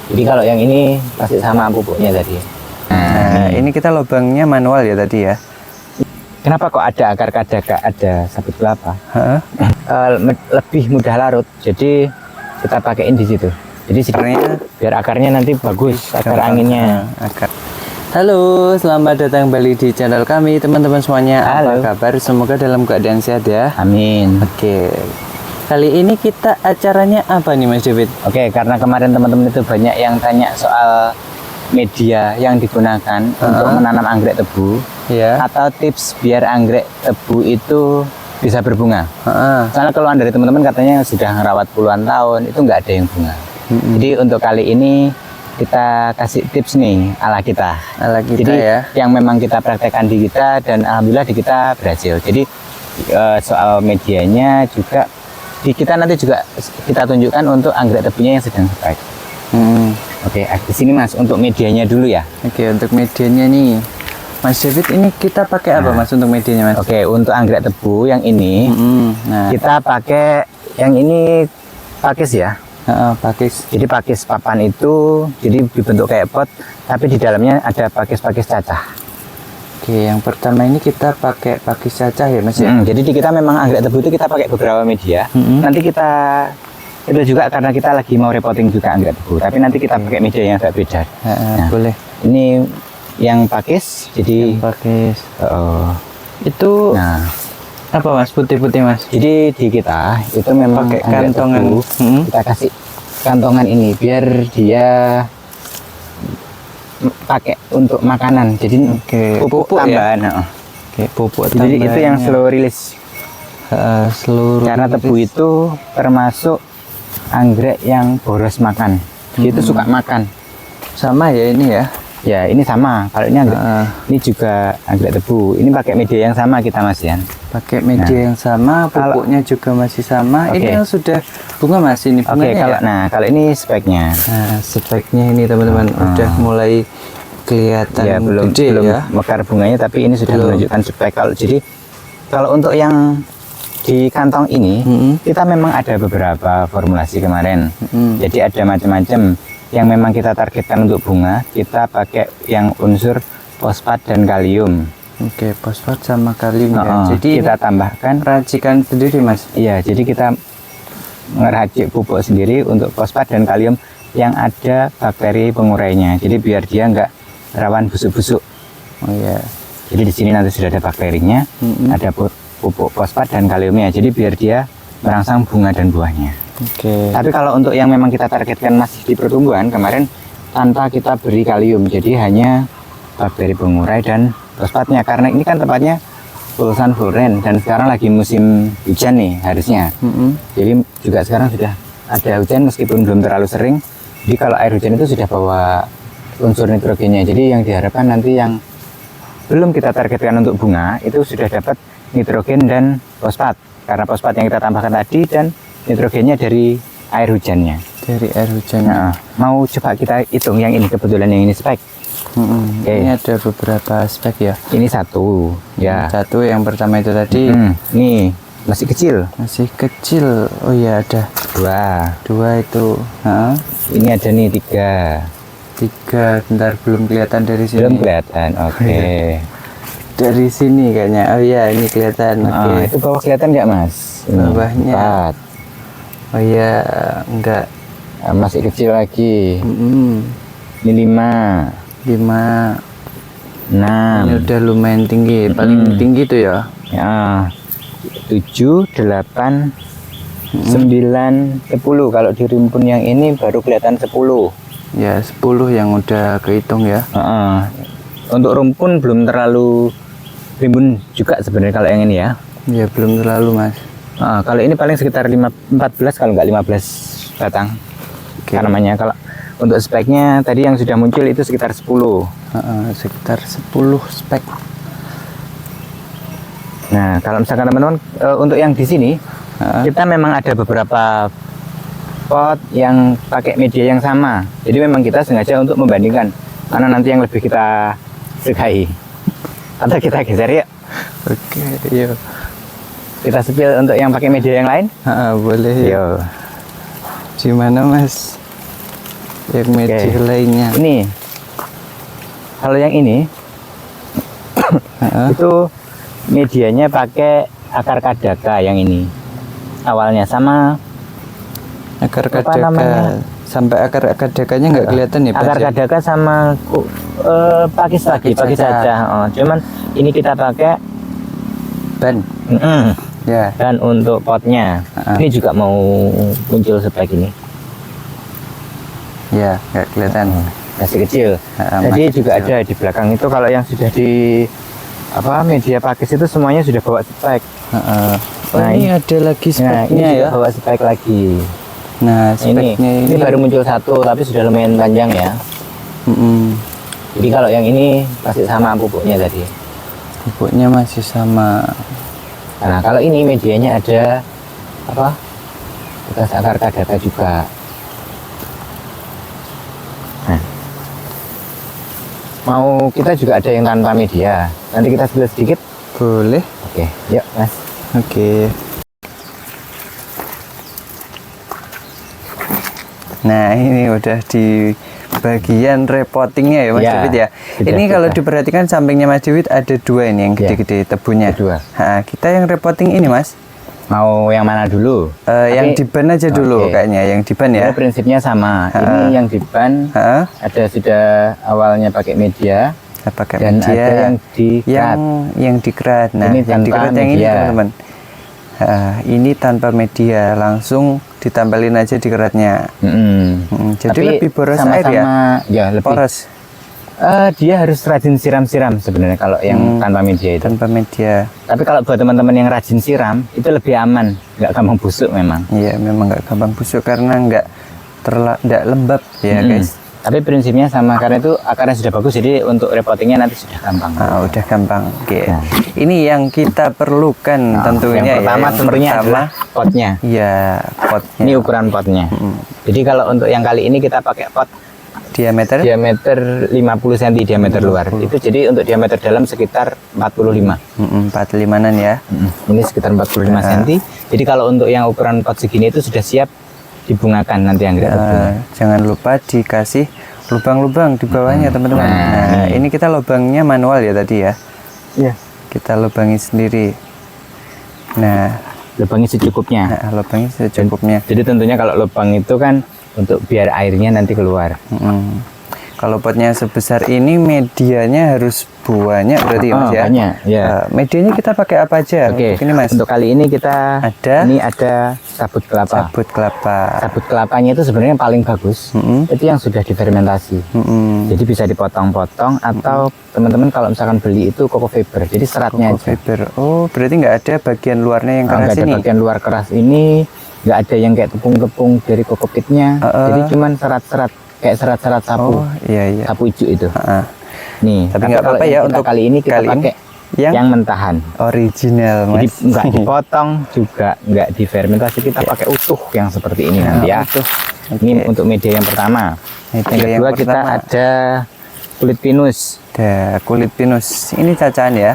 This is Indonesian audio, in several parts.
Jadi kalau yang ini pasti sama pupuknya tadi. Nah, ini kita lubangnya manual ya tadi ya. Kenapa kok ada akar kadaka, ada sabut kelapa? Lebih mudah larut, jadi kita pakaiin di situ. Jadi sebenarnya biar akarnya nanti bagus, akar anginnya. Halo, selamat datang kembali di channel kami teman-teman semuanya. Halo. Apa kabar? Semoga dalam keadaan sehat ya. Amin. Oke. Kali ini kita acaranya apa nih Mas David? Oke, karena kemarin teman-teman itu banyak yang tanya soal media yang digunakan untuk menanam anggrek tebu, Ya. atau tips biar anggrek tebu itu bisa berbunga. Soalnya keluhan dari teman-teman katanya sudah ngerawat puluhan tahun itu nggak ada yang bunga. Jadi untuk kali ini kita kasih tips nih ala kita. Jadi ya, yang memang kita praktekkan di kita dan alhamdulillah di kita berhasil. Jadi soal medianya juga di kita nanti juga kita tunjukkan untuk anggrek tebunya yang sedang spike. Oke, di sini Mas untuk medianya dulu ya. Oke, untuk medianya nih Mas David, ini kita pakai apa Mas untuk medianya Mas? Oke, untuk anggrek tebu yang ini kita pakai yang ini pakis ya. Pakis. Jadi pakis papan itu jadi dibentuk kayak pot, tapi di dalamnya ada pakis-pakis cacah. Oke, yang pertama ini kita pakai pakis cacah ya Mas ya. Jadi di kita memang anggrek tebu itu kita pakai beberapa media. Nanti kita itu juga karena kita lagi mau reporting juga anggrek tebu, tapi nanti kita pakai media yang agak beda. Nah, boleh. Ini yang pakis, jadi yang pakis. Itu apa Mas, putih-putih Mas? Jadi di kita itu memang pakai anggrek kantongan. tebu, kita kasih kantongan ini biar dia pakai untuk makanan. Jadi pupuk tambahan. Ya? Pupuk Jadi itu yang slow release. Karena tebu itu termasuk anggrek yang boros makan. Dia itu suka makan. Sama ya ini ya? Ya ini sama. Kalau ini anggrek, ini juga anggrek tebu. Ini pakai media yang sama kita Mas Yan. Pakai media yang sama, pupuknya juga masih sama. Ini yang sudah bunga Mas, ini bunganya. Kalau ini speknya. Nah, speknya ini teman-teman udah mulai kelihatan ya, belum mekar bunganya, tapi ini sudah menunjukkan spek. Kalau untuk yang di kantong ini kita memang ada beberapa formulasi kemarin. Jadi ada macam-macam yang memang kita targetkan untuk bunga. Kita pakai yang unsur fosfat dan kalium. Oke, fosfat sama kalium ya. Jadi kita tambahkan racikan sendiri Mas. Iya, jadi kita ngeracik pupuk sendiri untuk fosfat dan kalium yang ada bakteri pengurainya. Jadi biar dia nggak rawan busuk-busuk. Oh iya. Jadi di sini nanti sudah ada bakterinya, ada pupuk fosfat dan kaliumnya. Jadi biar dia merangsang bunga dan buahnya. Oke. Tapi kalau untuk yang memang kita targetkan masih di pertumbuhan kemarin tanpa kita beri kalium, jadi hanya bakteri pengurai dan fosfatnya, karena ini kan tempatnya full sun full rain dan sekarang lagi musim hujan nih harusnya. Jadi juga sekarang sudah ada hujan meskipun belum terlalu sering. Jadi kalau air hujan itu sudah bawa unsur nitrogennya. Jadi yang diharapkan nanti yang belum kita targetkan untuk bunga itu sudah dapat nitrogen dan fosfat, karena fosfat yang kita tambahkan tadi dan nitrogennya dari air hujannya. Dari air hujannya. Mau coba kita hitung yang ini, kebetulan yang ini spek. Ini ada beberapa spek ya. Ini satu, ya. Satu yang pertama itu tadi. Nih masih kecil. Masih kecil. Oh iya ada. Dua itu. Ini ada nih tiga. Bentar, belum kelihatan dari sini. Belum kelihatan. Oke. Dari sini kayaknya. Oh iya ini kelihatan. Itu bawah kelihatan nggak Mas? Bawahnya. 4. Oh iya enggak. Masih kecil lagi. Ini 5. 6. Ini udah lumayan tinggi, paling tinggi tuh ya. 7, 8, 9, 10. Kalau di rimpun yang ini baru kelihatan 10. Ya 10 yang udah kehitung ya. Untuk rumpun belum terlalu rimbun juga sebenarnya kalau yang ini ya. Ya belum terlalu Mas. Kalau ini paling sekitar 14 kalau nggak 15 batang. Namanya kalau untuk speknya tadi yang sudah muncul itu sekitar 10. Sekitar 10 spek. Nah, kalau misalkan teman-teman untuk yang di sini kita memang ada beberapa pot yang pakai media yang sama. Jadi memang kita sengaja untuk membandingkan mana nanti yang lebih kita sukai. Atau kita geser ya. Oke, yuk. Kita spill untuk yang pakai media yang lain? Boleh. Yo. Gimana Mas? Yang media lainnya. Ini, kalau yang ini itu medianya pakai akar kadaka yang ini awalnya, sama Akar apa kadaka. namanya? Sampai akar kadakanya nggak kelihatan ya, Pak? akar kadaka sama pakis saja. Oh, cuman ini kita pakai ban. Ya. dan untuk potnya ini juga mau muncul sebaik ini. Ya, nggak kelihatan. Masih kecil. Jadi masih juga kecil. ada di belakang itu, kalau yang sudah di media pakis itu semuanya sudah bawa spek. Oh, Nah, ini ada lagi Nah, ini speknya juga ya. bawa spek lagi. Nah, Ini speknya ini baru muncul satu, tapi sudah lumayan panjang ya. Jadi kalau yang ini pasti sama pupuknya tadi. Pupuknya masih sama. Nah, kalau ini medianya ada bekas akar kadaka juga. Nah, mau kita juga ada yang tanpa media. Nanti kita spill sedikit. Boleh. Oke, yuk Mas. Oke. Nah, ini udah di bagian repottingnya ya Mas Ya, David ya. sudah, Ini kalau sudah. diperhatikan sampingnya Mas David ada dua ini yang Ya, gede-gede tebunya. kedua. Kita yang repotting ini Mas. Mau yang mana dulu? Yang Tapi- di ban aja dulu Oke. kayaknya, yang di ban ya. Ya, prinsipnya sama. Ini yang di ban ada sudah awalnya pakai media. Pakai Dan media. ada yang dikerat. Yang dikerat. Nah, Ini yang tanpa dikerat yang ini media. teman-teman. Ini tanpa media, langsung ditempelin aja dikeratnya. Jadi Tapi lebih boros air ya. sama-sama, ya lebih. Poros Dia harus rajin siram-siram sebenarnya kalau yang tanpa media itu. tanpa media. Tapi kalau buat teman-teman yang rajin siram itu lebih aman, nggak gampang busuk memang. Iya, memang nggak gampang busuk karena nggak lembab ya guys. Tapi prinsipnya sama, karena itu akarnya sudah bagus, jadi untuk repottingnya nanti sudah gampang. Udah gampang. Oke. Nah. Ini yang kita perlukan tentunya yang pertama ya. tentunya adalah potnya. Iya, potnya. Ini ukuran potnya. Jadi kalau untuk yang kali ini kita pakai pot Diameter diameter 50 cm diameter luar. Itu jadi untuk diameter dalam sekitar 45. 45-an ya. Ini sekitar 45 cm. Jadi kalau untuk yang ukuran pot segini itu sudah siap dibungakan nanti anggrek tebu. Jangan lupa dikasih lubang-lubang di bawahnya teman-teman. Nah, ini kita lubangnya manual ya tadi ya. Iya. Kita lubangi sendiri. Nah, Lubangnya secukupnya. lubangnya secukupnya. Jadi tentunya kalau lubang itu kan untuk biar airnya nanti keluar. Kalau potnya sebesar ini medianya harus banyak berarti ya Mas ya. Banyak, ya. Medianya kita pakai apa aja? Oke, Untuk ini Mas. untuk kali ini kita ada sabut kelapa. Sabut kelapa. Sabut kelapanya itu sebenarnya yang paling bagus. Itu yang sudah difermentasi. Jadi bisa dipotong-potong atau teman-teman kalau misalkan beli itu Coco Fiber. Jadi seratnya Coco aja. fiber. Oh, berarti nggak ada bagian luarnya yang keras Nggak ada ini. bagian luar keras ini, nggak ada yang kayak tepung-tepung dari kokopitnya. Jadi cuman serat-serat kayak serat-serat sapu. Oh, iya. Sapu hijau itu. Nih, Tapi nggak kalau apa-apa yang ya kita untuk kali ini kita kali ini pakai yang mentahan. Original Jadi Mas. nggak dipotong juga nggak difermentasi, kita pakai utuh yang seperti ini nanti ya. utuh. Ini untuk media yang pertama. Media Yang kedua yang kita pertama. ada kulit pinus. Ada kulit pinus. Ini cacahan ya.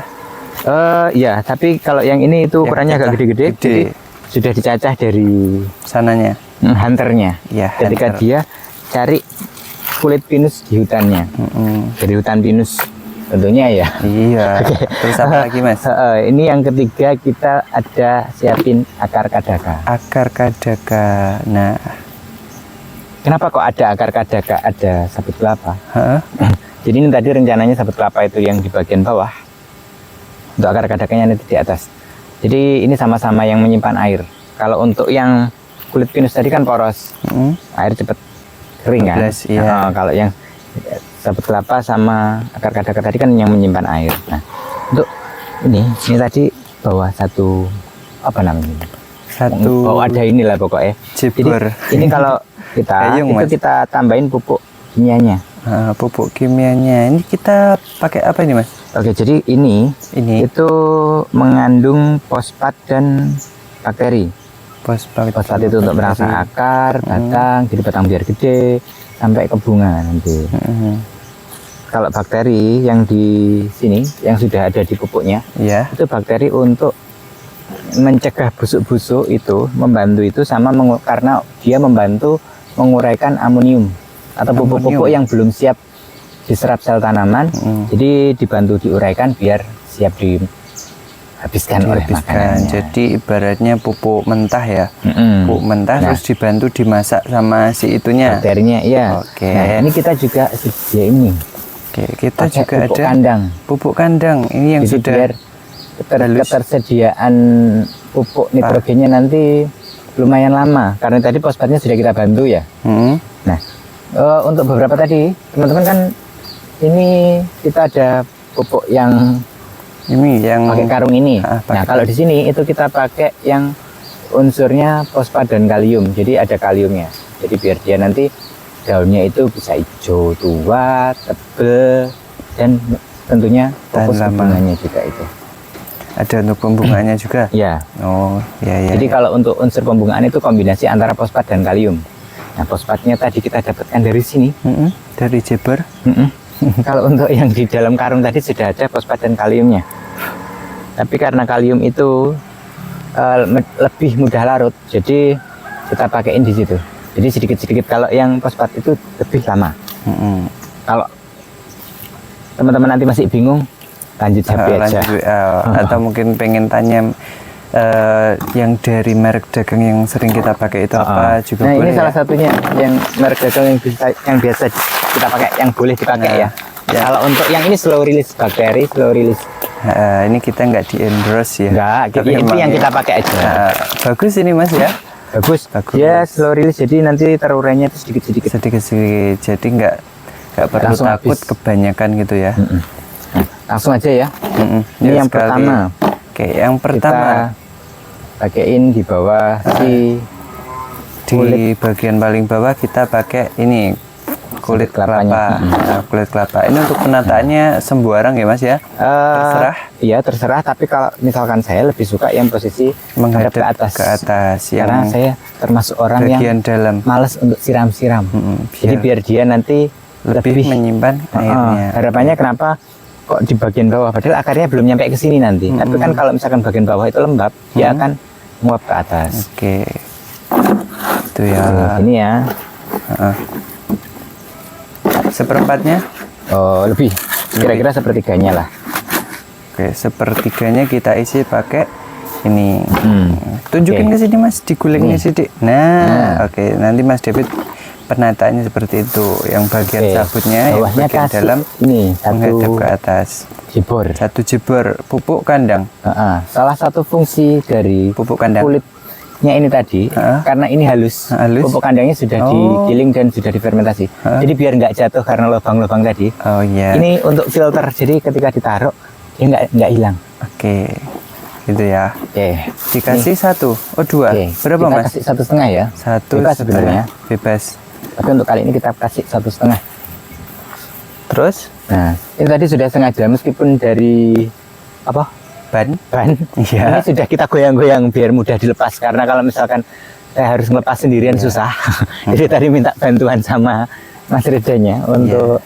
Ya, tapi kalau yang ini itu ukurannya agak cacah gede-gede, gede. jadi sudah dicacah dari Sananya. hunternya. Ya, Ketika hunter. dia cari kulit pinus di hutannya, dari hutan pinus tentunya ya. Iya. Terus apa lagi Mas? Ini yang ketiga kita ada siapin akar kadaka. Akar kadaka. Nah, Kenapa kok ada akar kadaka, ada sabut kelapa? heeh. Jadi ini tadi rencananya sabut kelapa itu yang di bagian bawah, untuk akar kadakanya nanti di atas. Jadi ini sama-sama yang menyimpan air. Kalau untuk yang kulit pinus tadi kan poros, air cepat kering kan. Bebles, iya. Nah, kalau yang sabut kelapa sama akar kadaka tadi kan yang menyimpan air. Nah, untuk ini tadi bawa satu apa namanya? Satu Ada inilah pokoknya. jebor. Jadi ini kalau kita Gayung, itu Mas. kita tambahin pupuk kimianya. Pupuk kimianya. Ini kita pakai apa ini Mas? Oke, jadi ini itu mengandung fosfat dan bakteri. Fosfat Fosfat itu untuk merangsang akar, batang, jadi batang biar gede sampai ke bunga nanti. Kalau bakteri yang di sini yang sudah ada di pupuknya, ya. itu bakteri untuk mencegah busuk-busuk itu, membantu itu sama karena dia membantu menguraikan amonium. atau pupuk-pupuk yang belum siap diserap sel tanaman. Jadi dibantu diuraikan biar siap dihabiskan oleh makanannya. Jadi ibaratnya pupuk mentah ya. Pupuk mentah terus dibantu dimasak sama si itunya. Bakterinya, iya. Oke. Nah, ini kita juga sedia ini. Oke, kita Pakai juga pupuk ada kandang. pupuk kandang. Ini yang Jadi sudah biar ketersediaan pupuk nitrogennya nanti lumayan lama. Karena tadi fosfatnya sudah kita bantu ya. Nah, untuk beberapa tadi, teman-teman kan ini kita ada pupuk yang ini yang pakai karung ini. pakai. Nah, kalau di sini itu kita pakai yang unsurnya fosfat dan kalium. Jadi ada kaliumnya. Jadi biar dia nanti daunnya itu bisa hijau tua, tebal, dan tentunya fokus Tahan lama. kebungannya juga itu. Ada untuk pembunganya juga. Ya. Oh, ya. Jadi kalau untuk unsur pembungaan itu kombinasi antara fosfat dan kalium. Nah, fosfatnya tadi kita dapatkan dari sini. Dari Jember. Kalau untuk yang di dalam karung tadi sudah ada fosfat dan kaliumnya. Tapi karena kalium itu lebih mudah larut, jadi kita pakaiin di situ. Jadi sedikit-sedikit. Kalau yang fosfat itu lebih lama. Kalau teman-teman nanti masih bingung, lanjut HP aja. Atau mungkin pengen tanya yang dari merek dagang yang sering kita pakai itu apa juga nah, boleh. Ini salah satunya yang merek dagang yang biasa kita pakai, yang boleh dipakai ya. Kalau untuk yang ini slow release bakteri, slow release. Ini kita nggak di endorse ya. Enggak, itu yang kita pakai aja. Bagus ini Mas ya. Bagus. Ya, slow release, jadi nanti terurainya itu sedikit-sedikit. Sedikit-sedikit. Jadi nggak perlu Langsung takut habis. kebanyakan gitu ya. Nah, langsung aja ya. Ini yang sekali. pertama. Oke, yang pertama Kita pakaiin di bawah di bagian paling bawah kita pakai ini kulit kelapa. Nah, kulit kelapa. Ini untuk penataannya sembarang ya Mas ya. Terserah. Iya, terserah. Tapi kalau misalkan saya lebih suka yang posisi menghadap ke atas. Karena saya termasuk orang yang dalam. malas untuk siram-siram. Jadi biar dia nanti lebih menyimpan airnya. Harapannya kenapa kok di bagian bawah? Padahal akarnya belum nyampe ke sini nanti. Tapi kan kalau misalkan bagian bawah itu lembab, dia akan menguap ke atas. Oke. Itu ya. Ini ya. Seperempatnya? Oh, lebih. Kira-kira sepertiganya lah. Oke, sepertiganya kita isi pakai ini. Tunjukin ke sini Mas, digulingnya sedikit. Nah, oke. Nanti Mas David penataannya seperti itu. Yang bagian sabutnya, yang bagian dalam ini menghadap ke atas. Jebor. Satu jebor pupuk kandang. Salah satu fungsi dari pupuk kandang kulitnya ini tadi, karena ini halus. Pupuk kandangnya sudah digiling dan sudah difermentasi. Jadi biar nggak jatuh karena lubang-lubang tadi. Oh iya. Ini untuk filter. Jadi ketika ditaruh dia nggak hilang. Oke. Gitu ya. Oke. Dikasih satu. Oh dua. Berapa kita Mas? Kasih 1,5 ya. Satu bebas sebenarnya. Bebas. Tapi untuk kali ini kita kasih 1,5. Terus? Nah, ini tadi sudah sengaja meskipun dari apa? Ban. Iya. Ini sudah kita goyang-goyang biar mudah dilepas, karena kalau misalkan saya harus ngelepas sendirian susah. Jadi tadi minta bantuan sama Mas Ridanya untuk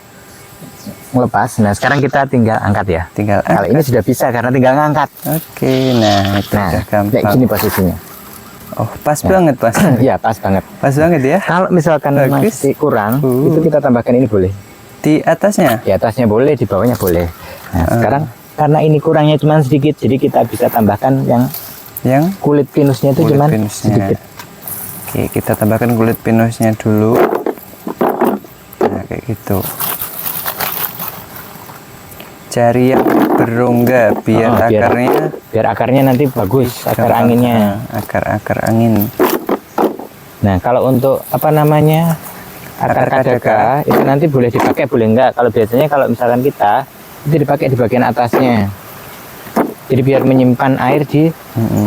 melepas. Nah, sekarang kita tinggal angkat ya. Kalau ini sudah bisa karena tinggal ngangkat. Oke, nah itu udah gampang. Kayak gini posisinya. Oh, pas banget Mas. Iya, pas banget. Pas banget ya. Kalau misalkan masih kurang, itu kita tambahkan ini boleh. Di atasnya? Di atasnya boleh, di bawahnya boleh. Nah, sekarang karena ini kurangnya cuma sedikit, jadi kita bisa tambahkan yang kulit pinusnya itu cuma sedikit. Oke, kita tambahkan kulit pinusnya dulu. Nah, kayak gitu. Cari yang berongga biar akarnya nanti bagus, akar anginnya. Akar angin. Nah, kalau untuk apa namanya? Akar kadaka itu nanti boleh dipakai, boleh enggak. Kalau biasanya kalau misalkan kita itu dipakai di bagian atasnya. Jadi biar menyimpan air di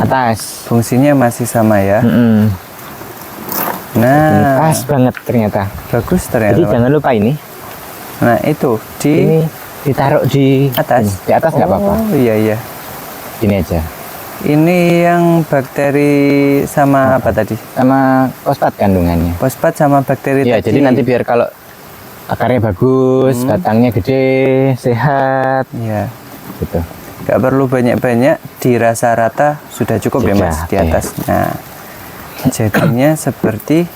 atas. Fungsinya masih sama ya. Nah, pas banget ternyata. Bagus ternyata. Jadi jangan lupa ini. Nah, itu ini ditaruh di atas. Di atas nggak apa-apa. Oh iya. Ini aja. Ini yang bakteri sama apa tadi? Sama fosfat kandungannya. Fosfat sama bakteri ya, tadi. jadi nanti biar kalau akarnya bagus, batangnya gede, sehat. Iya. Gitu. Gak perlu banyak-banyak, dirasa rata sudah cukup ya Mas di atas. Nah, jadinya seperti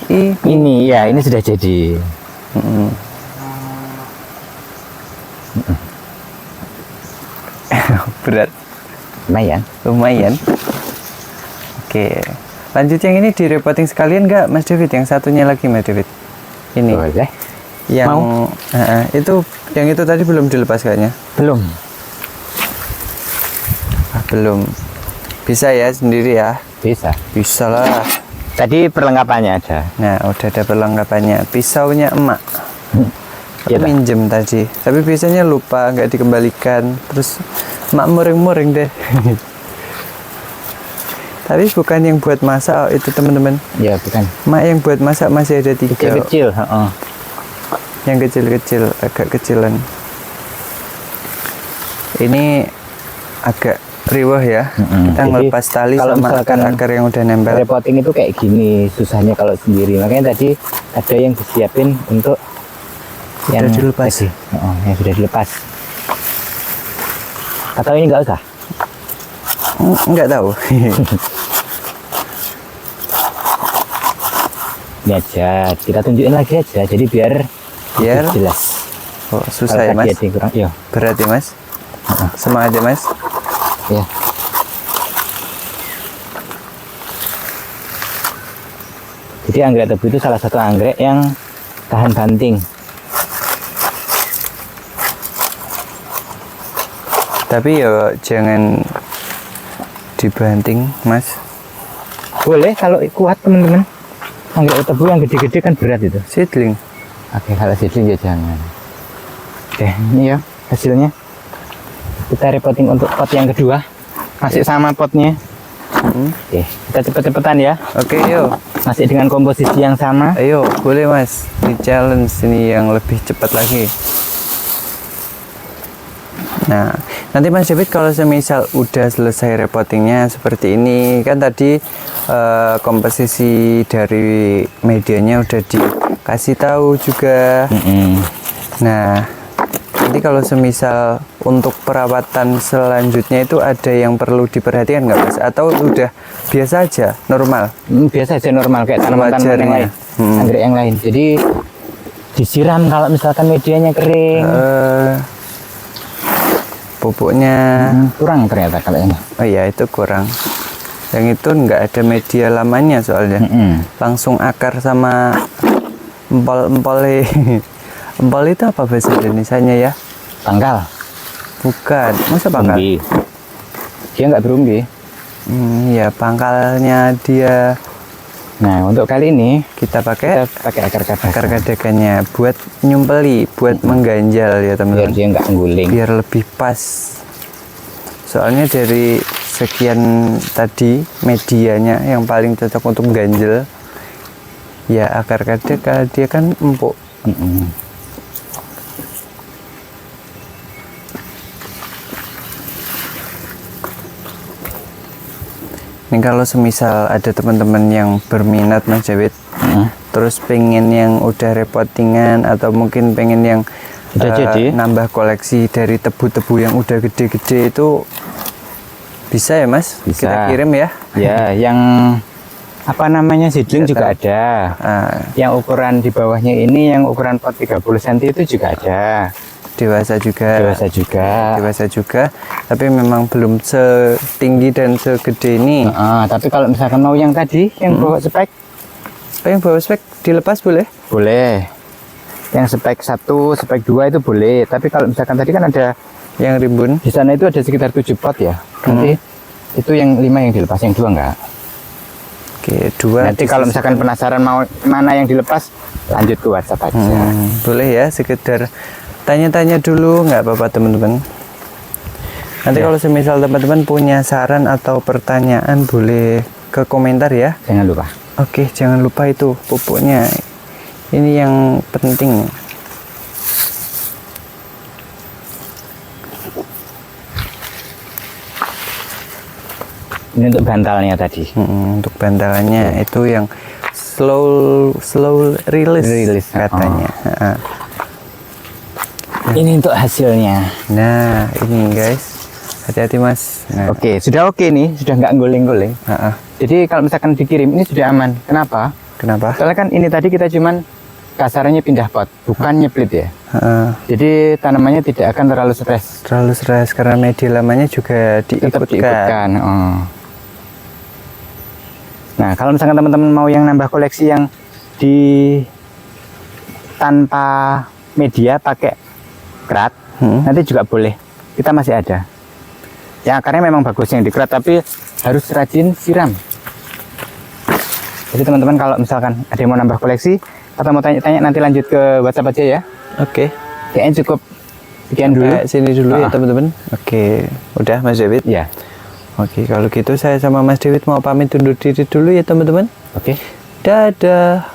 ini ya, ini sudah jadi. Berat. Lumayan. Oke. Lanjut yang ini direpoting sekalian nggak Mas David? Yang satunya lagi Mas David. Ini. Boleh. Yang itu yang itu tadi belum dilepas kayaknya. Belum. Belum. Bisa ya sendiri ya? Bisa. Bisa lah. Tadi perlengkapannya aja. Nah, udah ada perlengkapannya. Pisaunya emak. Aku Iya, minjem tadi. Tapi biasanya lupa, nggak dikembalikan. Terus emak muring-muring deh. Tapi bukan yang buat masak oh, itu teman-teman. Ya, bukan. Emak yang buat masak masih ada 3. Kecil-kecil. Yang kecil-kecil, agak kecilan. Ini agak riwah ya. Kita ngelepas tali kalau sama akar-akar yang udah nempel. Repoting itu kayak gini susahnya kalau sendiri. Makanya tadi ada yang disiapin untuk Sudah dilepas. tadi. Yang sudah dilepas. Atau ini nggak usah? Nggak tahu. Ini aja, kita tunjukin lagi aja. Jadi biar jelas. Oh, susah ya Mas. Kurang, iya. Berat ya Mas. Semangat ya Mas. Ya. Jadi anggrek tebu itu salah satu anggrek yang tahan banting. Tapi ya jangan dibanting Mas. Boleh kalau kuat teman-teman. Anggrek tebu yang gede-gede kan berat itu. Seedling. Oke, kalau seedling ya jangan. Oke, ini ya hasilnya. Kita repoting untuk pot yang kedua. Masih sama potnya. Oke, kita cepet-cepetan ya. Oke, yuk. Masih dengan komposisi yang sama. Ayo, boleh Mas. Ini challenge ini yang lebih cepat lagi. Nah, nanti Mas David kalau semisal udah selesai repotingnya seperti ini, kan tadi komposisi dari medianya udah dikasih tahu juga. Nah, nanti kalau semisal untuk perawatan selanjutnya itu ada yang perlu diperhatikan nggak Mas? Atau udah biasa aja, normal? Biasa aja normal kayak tanaman-tanaman yang lain, anggrek yang lain. Jadi disiram kalau misalkan medianya kering. Pupuknya kurang ternyata kalau ini. Oh iya, itu kurang. Yang itu nggak ada media lamanya soalnya. Langsung akar sama empol-empol. Empol itu apa bahasa Indonesianya ya? Pangkal. Bukan, masa pangkal? Berumbi. Dia nggak berumbi. Ya pangkalnya dia. Nah, untuk kali ini kita pakai akar kadakannya buat nyumpeli, buat mengganjal ya biar teman-teman. dia nggak ngguling. Biar lebih pas. Soalnya dari sekian tadi medianya yang paling cocok untuk ganjel ya akar kadek, dia kan empuk. Ini kalau semisal ada teman-teman yang berminat Mas David, terus pengen yang udah repotingan atau mungkin pengen yang udah jadi nambah koleksi dari tebu-tebu yang udah gede-gede itu bisa ya Mas? Bisa. Kita kirim ya? Ya, yang apa namanya seedling juga ada. Yang ukuran di bawahnya ini yang ukuran pot 30 cm itu juga ada. Dewasa juga, tapi memang belum setinggi dan segede ini. Tapi kalau misalkan mau yang tadi yang bawa spek, yang bawa spek dilepas boleh? Boleh. Yang spek 1, spek 2 itu boleh. Tapi kalau misalkan tadi kan ada yang rimbun, di sana itu ada sekitar 7 pot ya. Nanti itu yang 5 yang dilepas, yang 2 enggak. Oke, 2. Nanti kalau misalkan penasaran mau mana yang dilepas, lanjut ke WhatsApp aja. Boleh ya, sekedar tanya-tanya dulu, nggak apa-apa teman-teman. Nanti kalau semisal teman-teman punya saran atau pertanyaan boleh ke komentar ya. Jangan lupa. Oke, jangan lupa itu pupuknya. Ini yang penting. Ini untuk bantalnya tadi. Untuk bantalannya itu yang slow release katanya. Ini untuk hasilnya. Nah, ini guys. Hati-hati Mas. Nah. Oke, sudah oke nih, sudah nggak guling-guling. Jadi kalau misalkan dikirim ini sudah aman. Kenapa? Soalnya kan ini tadi kita cuman kasarnya pindah pot, bukan nyeplit ya. Heeh. Jadi tanamannya tidak akan terlalu stres. Terlalu stres karena media lamanya juga Tetap diikutkan. diikutkan. Oh. Nah, kalau misalkan teman-teman mau yang nambah koleksi yang tanpa media pakai kerat, nanti juga boleh. Kita masih ada. Yang akarnya memang bagus yang di kerat, tapi harus rajin siram. Jadi teman-teman kalau misalkan ada yang mau nambah koleksi atau mau tanya-tanya, nanti lanjut ke WhatsApp aja ya. Oke. Kayaknya cukup sekian dulu. Sampai sini dulu ya teman-teman. Oke, udah Mas David. Ya. Oke, kalau gitu saya sama Mas David mau pamit undur diri dulu ya teman-teman. Oke. Dadah.